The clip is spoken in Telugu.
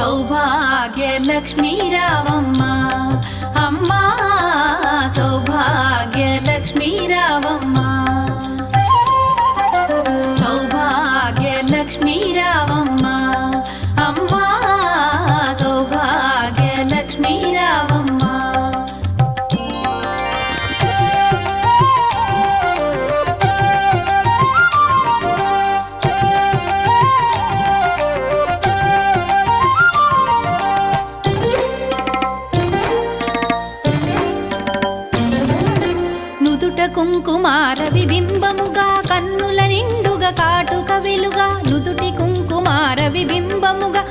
సౌభాగ్యలక్ష్మీ రావమ్మ అమ్మా సౌభాగ్యలక్ష్మీ రావమ్మ సౌభాగ్యలక్ష్మీ రావమ్మ అమ్మా సౌభాగ్యలక్ష్మీ రావమ్మ కుంకుమార విబింబముగా కన్నుల నిండుగా కాటుక వెలుగా నుదుటి కుంకుమార విబింబముగా